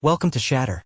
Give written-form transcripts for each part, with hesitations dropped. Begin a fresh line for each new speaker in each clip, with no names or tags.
Welcome to Shatter.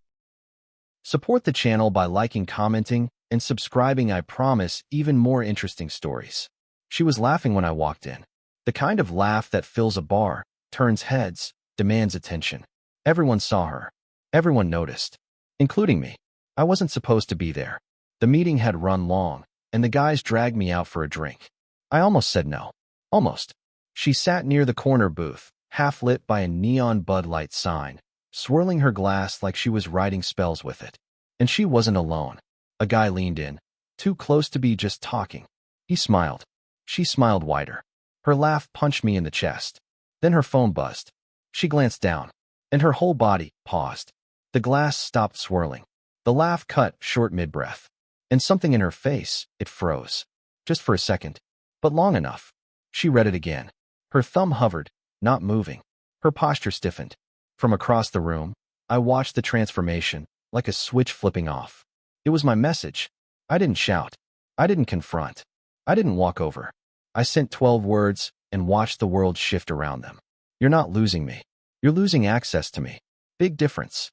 Support the channel by liking, commenting, and subscribing. I promise even more interesting stories. She was laughing when I walked in. The kind of laugh that fills a bar, turns heads, demands attention. Everyone saw her. Everyone noticed. Including me. I wasn't supposed to be there. The meeting had run long, and the guys dragged me out for a drink. I almost said no. Almost. She sat near the corner booth, half lit by a neon Bud Light sign, swirling her glass like she was writing spells with it. And she wasn't alone. A guy leaned in, too close to be just talking. He smiled. She smiled wider. Her laugh punched me in the chest. Then her phone buzzed. She glanced down, and her whole body paused. The glass stopped swirling. The laugh cut short mid-breath. And something in her face, it froze. Just for a second, but long enough. She read it again. Her thumb hovered, not moving. Her posture stiffened. From across the room, I watched the transformation, like a switch flipping off. It was my message. I didn't shout. I didn't confront. I didn't walk over. I sent 12 words and watched the world shift around them. You're not losing me. You're losing access to me. Big difference.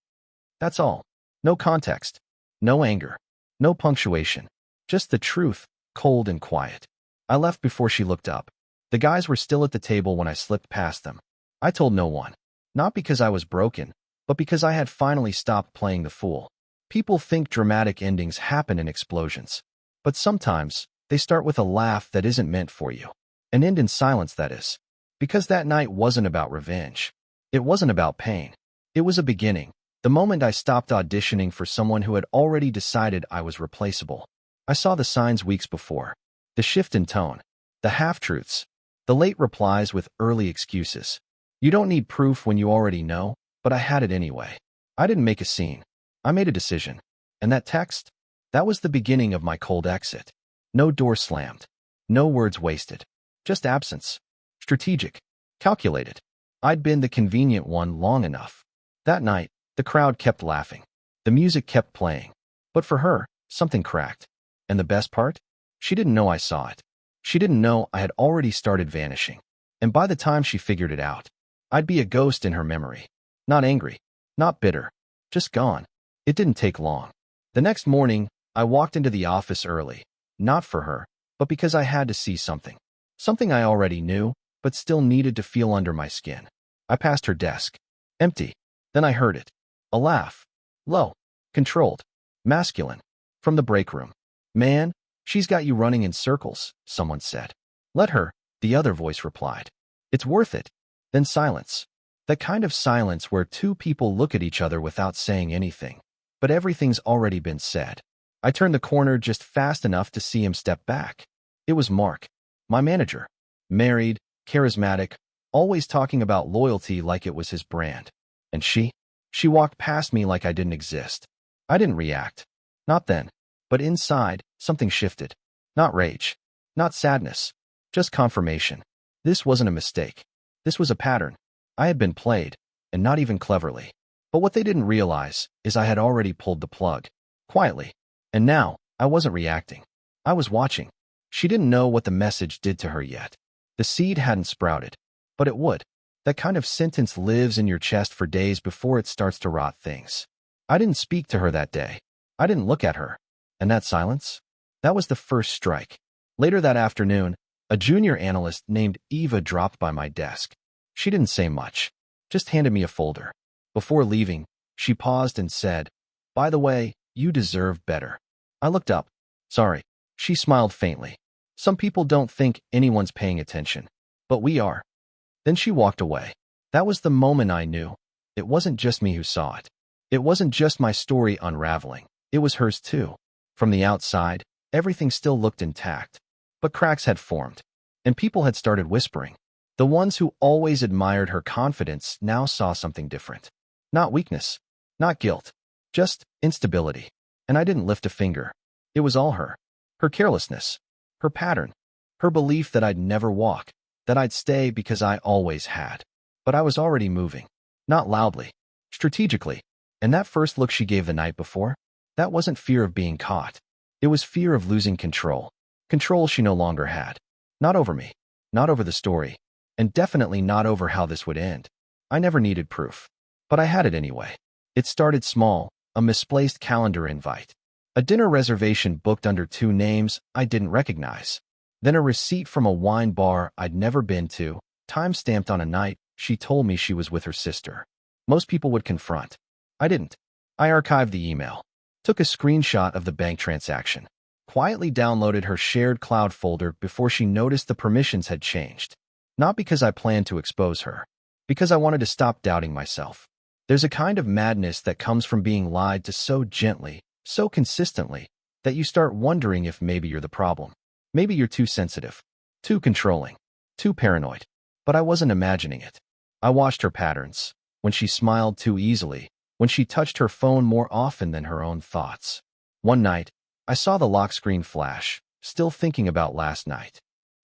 That's all. No context. No anger. No punctuation. Just the truth, cold and quiet. I left before she looked up. The guys were still at the table when I slipped past them. I told no one. Not because I was broken, but because I had finally stopped playing the fool. People think dramatic endings happen in explosions. But sometimes, they start with a laugh that isn't meant for you. An end in silence, that is. Because that night wasn't about revenge. It wasn't about pain. It was a beginning. The moment I stopped auditioning for someone who had already decided I was replaceable. I saw the signs weeks before. The shift in tone. The half-truths. The late replies with early excuses. You don't need proof when you already know, but I had it anyway. I didn't make a scene. I made a decision. And that text? That was the beginning of my cold exit. No door slammed. No words wasted. Just absence. Strategic. Calculated. I'd been the convenient one long enough. That night, the crowd kept laughing. The music kept playing. But for her, something cracked. And the best part? She didn't know I saw it. She didn't know I had already started vanishing. And by the time she figured it out, I'd be a ghost in her memory. Not angry. Not bitter. Just gone. It didn't take long. The next morning, I walked into the office early. Not for her, but because I had to see something. Something I already knew, but still needed to feel under my skin. I passed her desk. Empty. Then I heard it. A laugh. Low. Controlled. Masculine. From the break room. Man, she's got you running in circles, someone said. Let her, the other voice replied. It's worth it. Then silence. The kind of silence where two people look at each other without saying anything. But everything's already been said. I turned the corner just fast enough to see him step back. It was Mark, my manager. Married, charismatic, always talking about loyalty like it was his brand. And she walked past me like I didn't exist. I didn't react. Not then. But inside, something shifted. Not rage. Not sadness. Just confirmation. This wasn't a mistake. This was a pattern. I had been played, and not even cleverly. But what they didn't realize is I had already pulled the plug. Quietly. And now, I wasn't reacting. I was watching. She didn't know what the message did to her yet. The seed hadn't sprouted. But it would. That kind of sentence lives in your chest for days before it starts to rot things. I didn't speak to her that day. I didn't look at her. And that silence? That was the first strike. Later that afternoon, a junior analyst named Eva dropped by my desk. She didn't say much. Just handed me a folder. Before leaving, she paused and said, "By the way, you deserve better." I looked up. "Sorry." She smiled faintly. "Some people don't think anyone's paying attention. But we are." Then she walked away. That was the moment I knew. It wasn't just me who saw it. It wasn't just my story unraveling. It was hers too. From the outside, everything still looked intact. But cracks had formed. And people had started whispering. The ones who always admired her confidence now saw something different. Not weakness. Not guilt. Just instability. And I didn't lift a finger. It was all her. Her carelessness. Her pattern. Her belief that I'd never walk. That I'd stay because I always had. But I was already moving. Not loudly. Strategically. And that first look she gave the night before? That wasn't fear of being caught. It was fear of losing control. Control she no longer had. Not over me. Not over the story. And definitely not over how this would end. I never needed proof. But I had it anyway. It started small, a misplaced calendar invite. A dinner reservation booked under 2 names I didn't recognize. Then a receipt from a wine bar I'd never been to, time-stamped on a night she told me she was with her sister. Most people would confront. I didn't. I archived the email, took a screenshot of the bank transaction, quietly downloaded her shared cloud folder before she noticed the permissions had changed. Not because I planned to expose her, because I wanted to stop doubting myself. There's a kind of madness that comes from being lied to so gently, so consistently, that you start wondering if maybe you're the problem. Maybe you're too sensitive, too controlling, too paranoid. But I wasn't imagining it. I watched her patterns, when she smiled too easily, when she touched her phone more often than her own thoughts. One night, I saw the lock screen flash, still thinking about last night.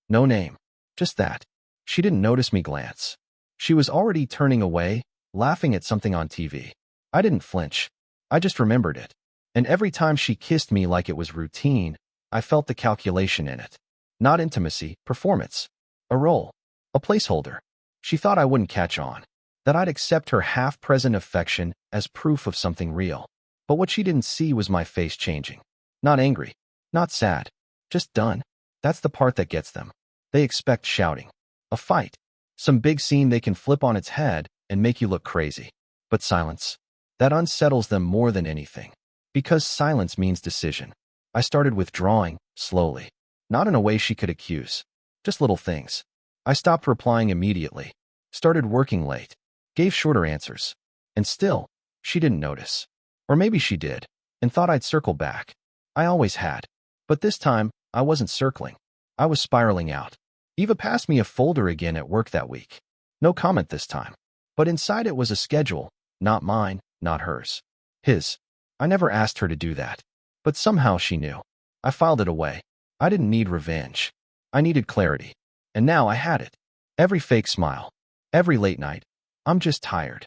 No name, just that. She didn't notice me glance. She was already turning away, laughing at something on TV. I didn't flinch. I just remembered it. And every time she kissed me like it was routine, I felt the calculation in it. Not intimacy, performance. A role. A placeholder. She thought I wouldn't catch on, that I'd accept her half-present affection as proof of something real. But what she didn't see was my face changing. Not angry. Not sad. Just done. That's the part that gets them. They expect shouting. A fight. Some big scene they can flip on its head and make you look crazy. But silence. That unsettles them more than anything. Because silence means decision. I started withdrawing, slowly. Not in a way she could accuse. Just little things. I stopped replying immediately. Started working late. Gave shorter answers. And still, she didn't notice. Or maybe she did, and thought I'd circle back. I always had. But this time, I wasn't circling. I was spiraling out. Eva passed me a folder again at work that week. No comment this time. But inside it was a schedule, not mine, not hers. His. I never asked her to do that. But somehow she knew. I filed it away. I didn't need revenge. I needed clarity. And now I had it. Every fake smile. Every late night. I'm just tired.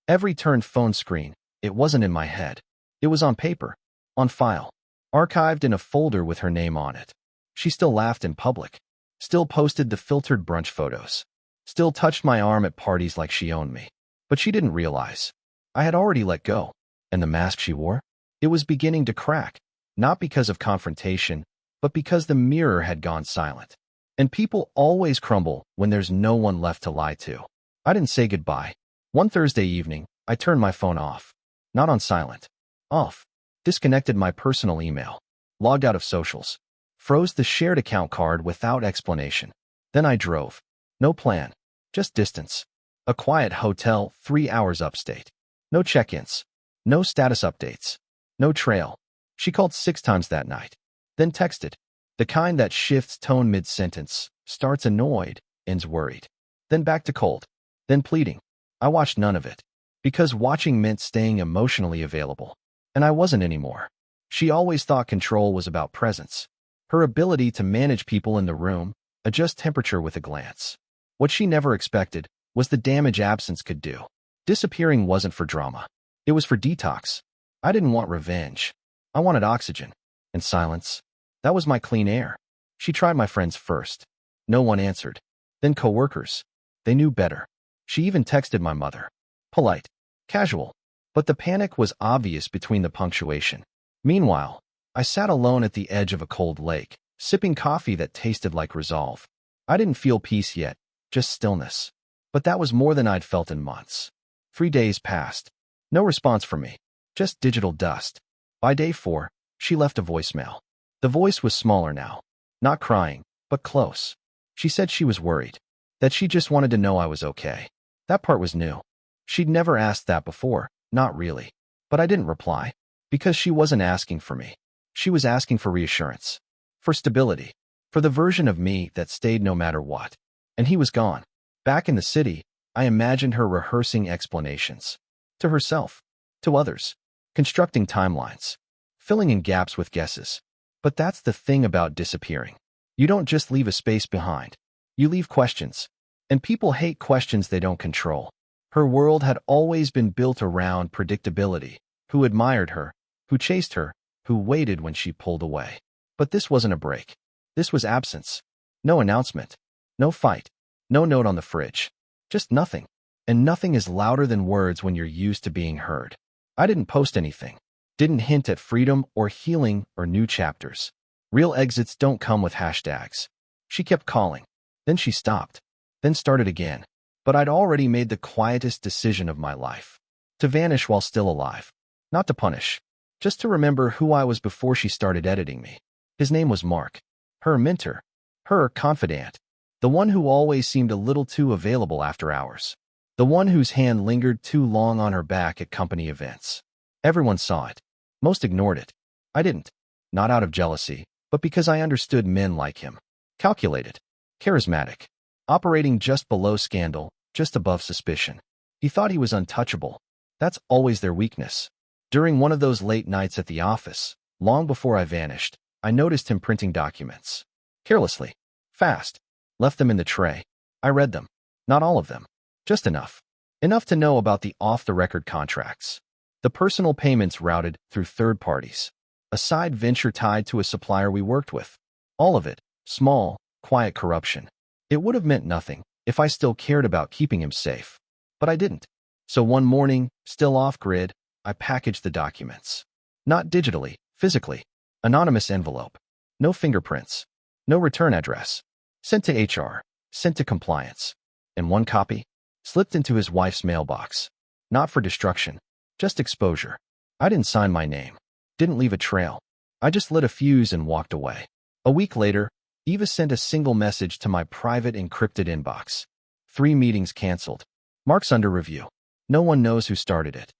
Every turned phone screen. It wasn't in my head. It was on paper. On file. Archived in a folder with her name on it. She still laughed in public. Still posted the filtered brunch photos. Still touched my arm at parties like she owned me. But she didn't realize. I had already let go. And the mask she wore? It was beginning to crack. Not because of confrontation, but because the mirror had gone silent. And people always crumble when there's no one left to lie to. I didn't say goodbye. One Thursday evening, I turned my phone off. Not on silent. Off. Disconnected my personal email. Logged out of socials. Froze the shared account card without explanation. Then I drove. No plan. Just distance. A quiet hotel 3 hours upstate. No check-ins. No status updates. No trail. She called 6 times that night. Then texted. The kind that shifts tone mid-sentence, starts annoyed, ends worried. Then back to cold. Then pleading. I watched none of it. Because watching meant staying emotionally available. And I wasn't anymore. She always thought control was about presence. Her ability to manage people in the room, adjust temperature with a glance. What she never expected was the damage absence could do. Disappearing wasn't for drama. It was for detox. I didn't want revenge. I wanted oxygen. And silence. That was my clean air. She tried my friends first. No one answered. Then coworkers. They knew better. She even texted my mother. Polite. Casual. But the panic was obvious between the punctuation. Meanwhile, I sat alone at the edge of a cold lake, sipping coffee that tasted like resolve. I didn't feel peace yet, just stillness. But that was more than I'd felt in months. 3 days passed. No response from me. Just digital dust. By day 4, she left a voicemail. The voice was smaller now. Not crying, but close. She said she was worried. That she just wanted to know I was okay. That part was new. She'd never asked that before, not really. But I didn't reply. Because she wasn't asking for me. She was asking for reassurance. For stability. For the version of me that stayed no matter what. And he was gone. Back in the city, I imagined her rehearsing explanations. To herself. To others. Constructing timelines. Filling in gaps with guesses. But that's the thing about disappearing. You don't just leave a space behind. You leave questions. And people hate questions they don't control. Her world had always been built around predictability. Who admired her, who chased her, who waited when she pulled away. But this wasn't a break. This was absence. No announcement. No fight. No note on the fridge. Just nothing. And nothing is louder than words when you're used to being heard. I didn't post anything. Didn't hint at freedom or healing or new chapters. Real exits don't come with hashtags. She kept calling. Then she stopped. Then started again. But I'd already made the quietest decision of my life. To vanish while still alive. Not to punish. Just to remember who I was before she started editing me. His name was Mark. Her mentor. Her confidant. The one who always seemed a little too available after hours. The one whose hand lingered too long on her back at company events. Everyone saw it. Most ignored it. I didn't. Not out of jealousy, but because I understood men like him. Calculated. Charismatic. Operating just below scandal, just above suspicion. He thought he was untouchable. That's always their weakness. During one of those late nights at the office, long before I vanished, I noticed him printing documents. Carelessly. Fast. Left them in the tray. I read them. Not all of them. Just enough. Enough to know about the off-the-record contracts. The personal payments routed through third parties. A side venture tied to a supplier we worked with. All of it. Small, quiet corruption. It would have meant nothing if I still cared about keeping him safe. But I didn't. So one morning, still off-grid, I packaged the documents. Not digitally, physically. Anonymous envelope. No fingerprints. No return address. Sent to HR. Sent to compliance. And one copy? Slipped into his wife's mailbox. Not for destruction. Just exposure. I didn't sign my name. Didn't leave a trail. I just lit a fuse and walked away. A week later, Eva sent a single message to my private encrypted inbox. 3 meetings canceled. Mark's under review. No one knows who started it.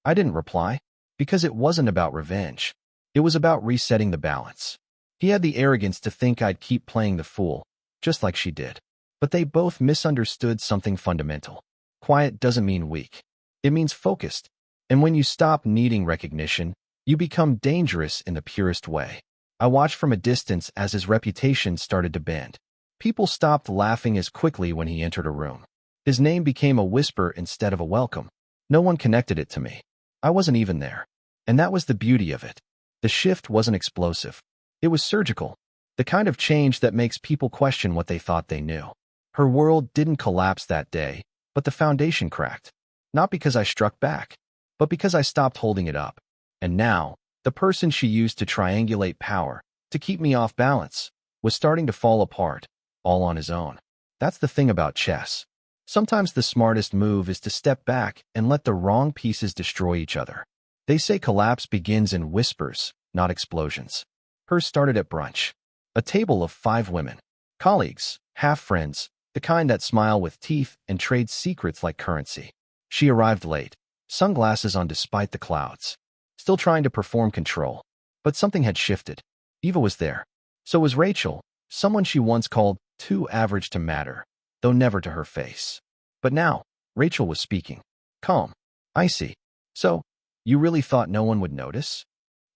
I didn't reply, because it wasn't about revenge. It was about resetting the balance. He had the arrogance to think I'd keep playing the fool, just like she did. But they both misunderstood something fundamental. Quiet doesn't mean weak. It means focused. And when you stop needing recognition, you become dangerous in the purest way. I watched from a distance as his reputation started to bend. People stopped laughing as quickly when he entered a room. His name became a whisper instead of a welcome. No one connected it to me. I wasn't even there. And that was the beauty of it. The shift wasn't explosive. It was surgical. The kind of change that makes people question what they thought they knew. Her world didn't collapse that day, but the foundation cracked. Not because I struck back, but because I stopped holding it up. And now, the person she used to triangulate power, to keep me off balance, was starting to fall apart, all on his own. That's the thing about chess. Sometimes the smartest move is to step back and let the wrong pieces destroy each other. They say collapse begins in whispers, not explosions. Hers started at brunch. A table of 5 women. Colleagues, half-friends, the kind that smile with teeth and trade secrets like currency. She arrived late, sunglasses on despite the clouds. Still trying to perform control. But something had shifted. Eva was there. So was Rachel, someone she once called too average to matter, though never to her face. But now, Rachel was speaking. Calm. Icy. So, you really thought no one would notice?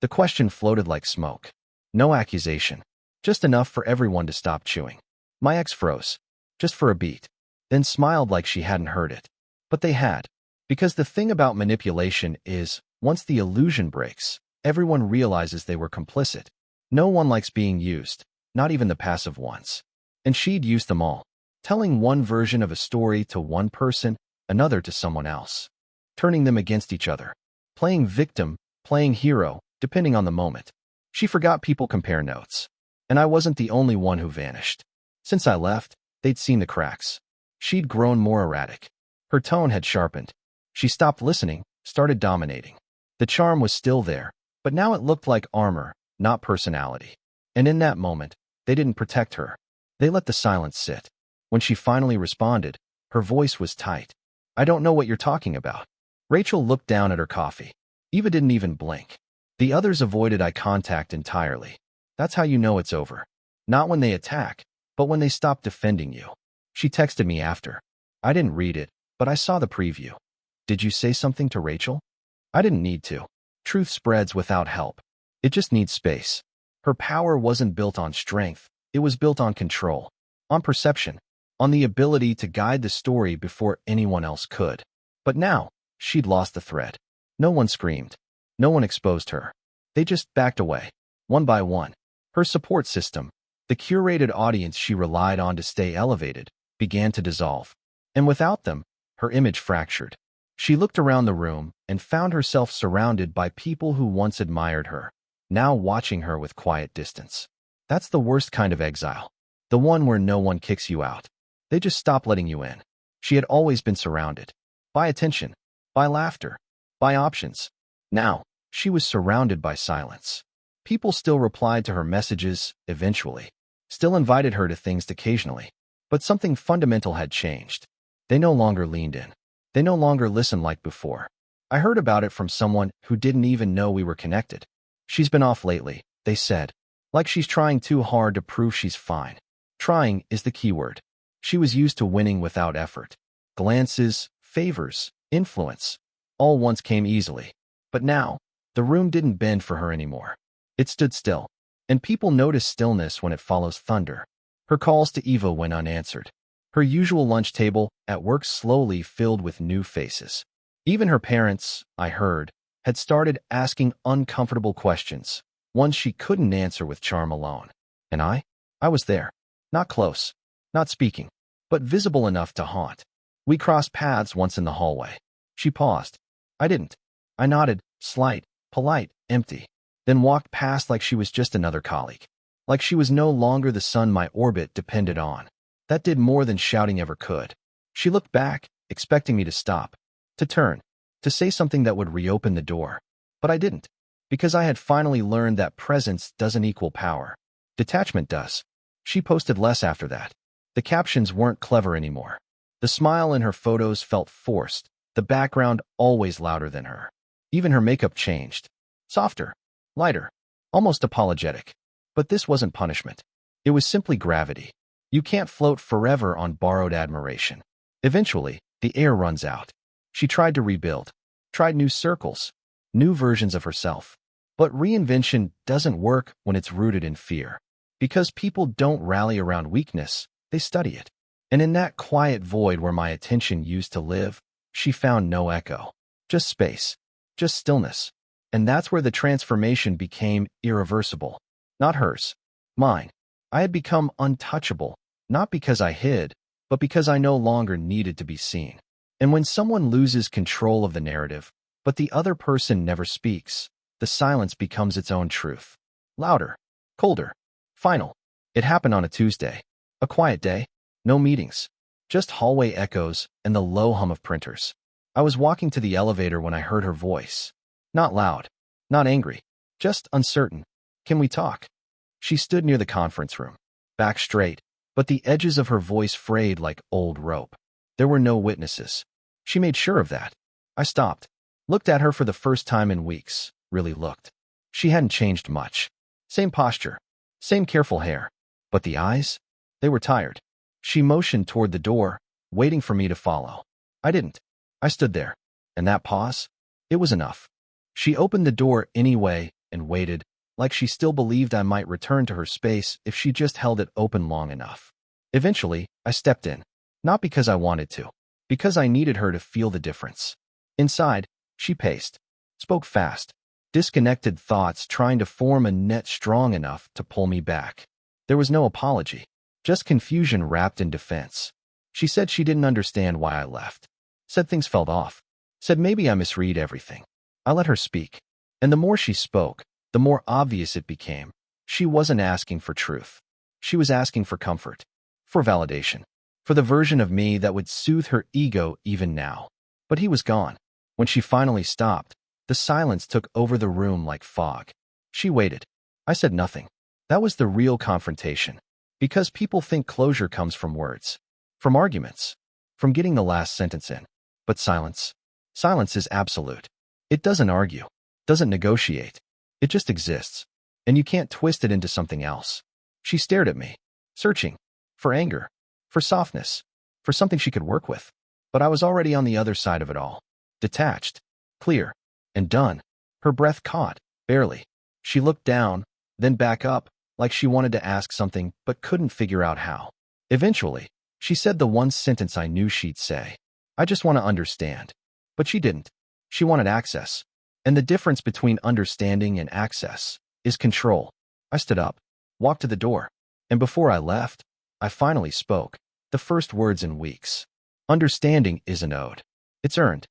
The question floated like smoke. No accusation. Just enough for everyone to stop chewing. My ex froze. Just for a beat. Then smiled like she hadn't heard it. But they had. Because the thing about manipulation is, once the illusion breaks, everyone realizes they were complicit. No one likes being used, not even the passive ones. And she'd used them all, telling one version of a story to one person, another to someone else, turning them against each other, playing victim, playing hero, depending on the moment. She forgot people compare notes. And I wasn't the only one who vanished. Since I left, they'd seen the cracks. She'd grown more erratic. Her tone had sharpened. She stopped listening, started dominating. The charm was still there, but now it looked like armor, not personality. And in that moment, they didn't protect her. They let the silence sit. When she finally responded, her voice was tight. I don't know what you're talking about. Rachel looked down at her coffee. Eva didn't even blink. The others avoided eye contact entirely. That's how you know it's over. Not when they attack, but when they stop defending you. She texted me after. I didn't read it, but I saw the preview. Did you say something to Rachel? I didn't need to. Truth spreads without help. It just needs space. Her power wasn't built on strength. It was built on control, on perception, on the ability to guide the story before anyone else could. But now, she'd lost the thread. No one screamed. No one exposed her. They just backed away, one by one. Her support system, the curated audience she relied on to stay elevated, began to dissolve. And without them, her image fractured. She looked around the room and found herself surrounded by people who once admired her, now watching her with quiet distance. That's the worst kind of exile. The one where no one kicks you out. They just stop letting you in. She had always been surrounded. By attention. By laughter. By options. Now, she was surrounded by silence. People still replied to her messages, eventually. Still invited her to things occasionally. But something fundamental had changed. They no longer leaned in. They no longer listened like before. I heard about it from someone who didn't even know we were connected. She's been off lately, they said. Like she's trying too hard to prove she's fine. Trying is the key word. She was used to winning without effort. Glances, favors, influence, all once came easily. But now, the room didn't bend for her anymore. It stood still. And people notice stillness when it follows thunder. Her calls to Eva went unanswered. Her usual lunch table at work slowly filled with new faces. Even her parents, I heard, had started asking uncomfortable questions, ones she couldn't answer with charm alone. And I was there. Not close, not speaking, but visible enough to haunt. We crossed paths once in the hallway. She paused. I didn't. I nodded, slight, polite, empty, then walked past like she was just another colleague. Like she was no longer the sun my orbit depended on. That did more than shouting ever could. She looked back, expecting me to stop, to turn, to say something that would reopen the door. But I didn't, because I had finally learned that presence doesn't equal power. Detachment does. She posted less after that. The captions weren't clever anymore. The smile in her photos felt forced, the background always louder than her. Even her makeup changed. Softer, lighter, almost apologetic. But this wasn't punishment. It was simply gravity. You can't float forever on borrowed admiration. Eventually, the air runs out. She tried to rebuild, tried new circles, new versions of herself. But reinvention doesn't work when it's rooted in fear. Because people don't rally around weakness, they study it. And in that quiet void where my attention used to live, she found no echo. Just space. Just stillness. And that's where the transformation became irreversible. Not hers. Mine. I had become untouchable, not because I hid, but because I no longer needed to be seen. And when someone loses control of the narrative, but the other person never speaks, the silence becomes its own truth. Louder. Colder. Final. It happened on a Tuesday. A quiet day. No meetings. Just hallway echoes and the low hum of printers. I was walking to the elevator when I heard her voice. Not loud. Not angry. Just uncertain. Can we talk? She stood near the conference room. Back straight, but the edges of her voice frayed like old rope. There were no witnesses. She made sure of that. I stopped. Looked at her for the first time in weeks. Really looked. She hadn't changed much. Same posture. Same careful hair. But the eyes? They were tired. She motioned toward the door, waiting for me to follow. I didn't. I stood there. And that pause? It was enough. She opened the door anyway and waited, like she still believed I might return to her space if she just held it open long enough. Eventually, I stepped in. Not because I wanted to. Because I needed her to feel the difference. Inside, she paced. Spoke fast. Disconnected thoughts trying to form a net strong enough to pull me back. There was no apology. Just confusion wrapped in defense. She said she didn't understand why I left. Said things felt off. Said maybe I misread everything. I let her speak. And the more she spoke, the more obvious it became. She wasn't asking for truth. She was asking for comfort. For validation. For the version of me that would soothe her ego even now. But he was gone. When she finally stopped, the silence took over the room like fog. She waited. I said nothing. That was the real confrontation. Because people think closure comes from words. From arguments. From getting the last sentence in. But silence. Silence is absolute. It doesn't argue. Doesn't negotiate. It just exists. And you can't twist it into something else. She stared at me. Searching. For anger. For softness. For something she could work with. But I was already on the other side of it all. Detached. Clear. And done. Her breath caught. Barely. She looked down, then back up, like she wanted to ask something but couldn't figure out how. Eventually, she said the one sentence I knew she'd say. I just want to understand. But she didn't. She wanted access. And the difference between understanding and access is control. I stood up, walked to the door, and before I left, I finally spoke, the first words in weeks. Understanding isn't owed. It's earned.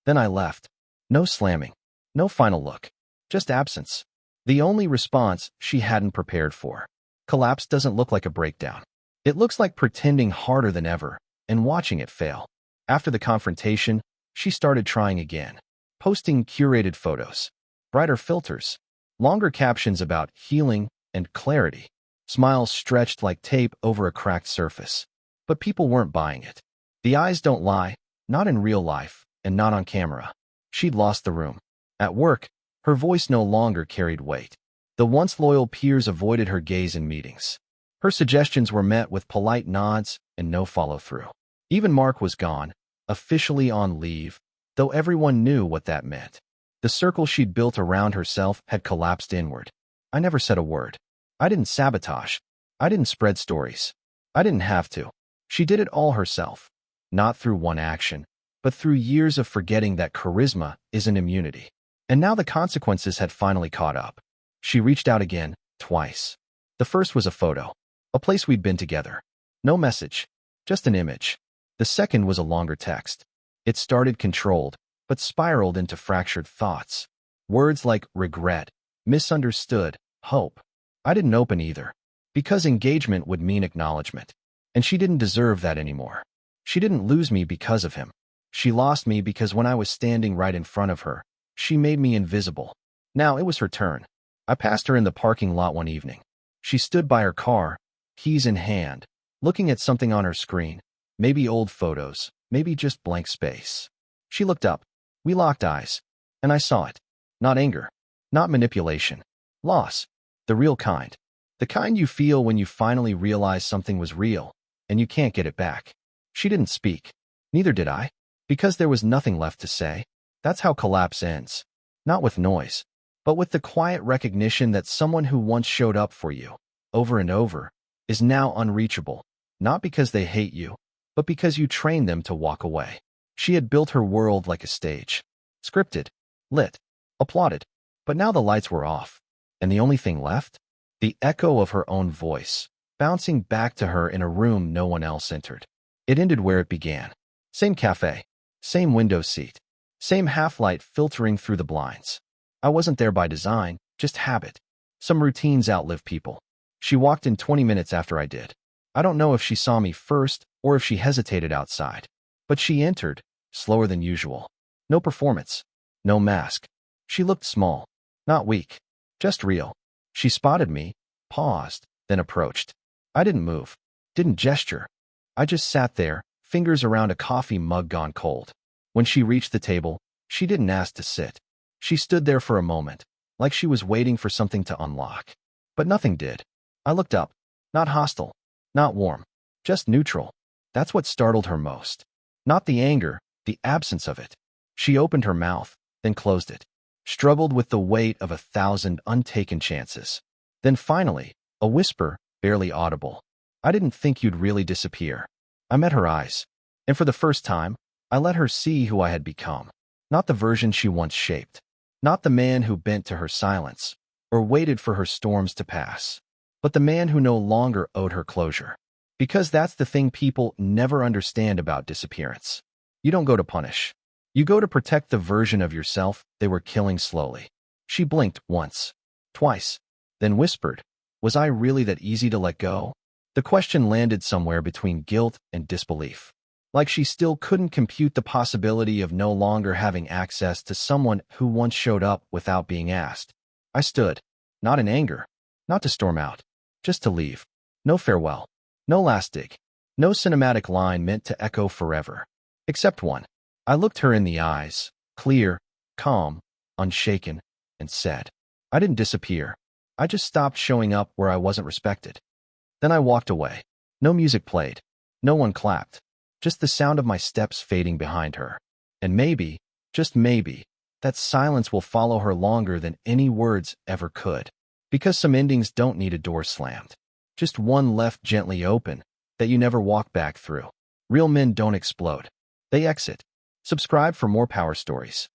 Then I left. No slamming. No final look. Just absence. The only response she hadn't prepared for. Collapse doesn't look like a breakdown. It looks like pretending harder than ever and watching it fail. After the confrontation, she started trying again. Posting curated photos. Brighter filters. Longer captions about healing and clarity. Smiles stretched like tape over a cracked surface. But people weren't buying it. The eyes don't lie, not in real life, and not on camera. She'd lost the room. At work, her voice no longer carried weight. The once loyal peers avoided her gaze in meetings. Her suggestions were met with polite nods and no follow-through. Even Mark was gone, officially on leave, though everyone knew what that meant. The circle she'd built around herself had collapsed inward. I never said a word. I didn't sabotage. I didn't spread stories. I didn't have to. She did it all herself. Not through one action, but through years of forgetting that charisma isn't immunity. And now the consequences had finally caught up. She reached out again, twice. The first was a photo. A place we'd been together. No message. Just an image. The second was a longer text. It started controlled, but spiraled into fractured thoughts. Words like regret, misunderstood, hope. I didn't open either, because engagement would mean acknowledgement. And she didn't deserve that anymore. She didn't lose me because of him. She lost me because when I was standing right in front of her, she made me invisible. Now it was her turn. I passed her in the parking lot one evening. She stood by her car, keys in hand, looking at something on her screen. Maybe old photos, maybe just blank space. She looked up. We locked eyes. And I saw it. Not anger. Not manipulation. Loss. The real kind. The kind you feel when you finally realize something was real, and you can't get it back. She didn't speak. Neither did I. Because there was nothing left to say. That's how collapse ends. Not with noise, but with the quiet recognition that someone who once showed up for you, over and over, is now unreachable. Not because they hate you, but because you trained them to walk away. She had built her world like a stage. Scripted, lit, applauded. But now the lights were off. And the only thing left? The echo of her own voice, bouncing back to her in a room no one else entered. It ended where it began. Same cafe, same window seat, same half-light filtering through the blinds. I wasn't there by design, just habit. Some routines outlive people. She walked in 20 minutes after I did. I don't know if she saw me first or if she hesitated outside. But she entered, slower than usual. No performance. No mask. She looked small. Not weak. Just real. She spotted me, paused, then approached. I didn't move. Didn't gesture. I just sat there, fingers around a coffee mug gone cold. When she reached the table, she didn't ask to sit. She stood there for a moment, like she was waiting for something to unlock. But nothing did. I looked up. Not hostile. Not warm. Just neutral. That's what startled her most. Not the anger, the absence of it. She opened her mouth, then closed it. Struggled with the weight of 1,000 untaken chances. Then finally, a whisper, barely audible. I didn't think you'd really disappear. I met her eyes. And for the first time, I let her see who I had become. Not the version she once shaped. Not the man who bent to her silence, or waited for her storms to pass. But the man who no longer owed her closure. Because that's the thing people never understand about disappearance. You don't go to punish. You go to protect the version of yourself they were killing slowly. She blinked once, twice, then whispered, "Was I really that easy to let go?" The question landed somewhere between guilt and disbelief. Like she still couldn't compute the possibility of no longer having access to someone who once showed up without being asked. I stood, not in anger, not to storm out, just to leave. No farewell, no last dig, no cinematic line meant to echo forever. Except one. I looked her in the eyes, clear, calm, unshaken, and said, "I didn't disappear. I just stopped showing up where I wasn't respected." Then I walked away. No music played. No one clapped. Just the sound of my steps fading behind her. And maybe, just maybe, that silence will follow her longer than any words ever could. Because some endings don't need a door slammed. Just one left gently open that you never walk back through. Real men don't explode. They exit. Subscribe for more power stories.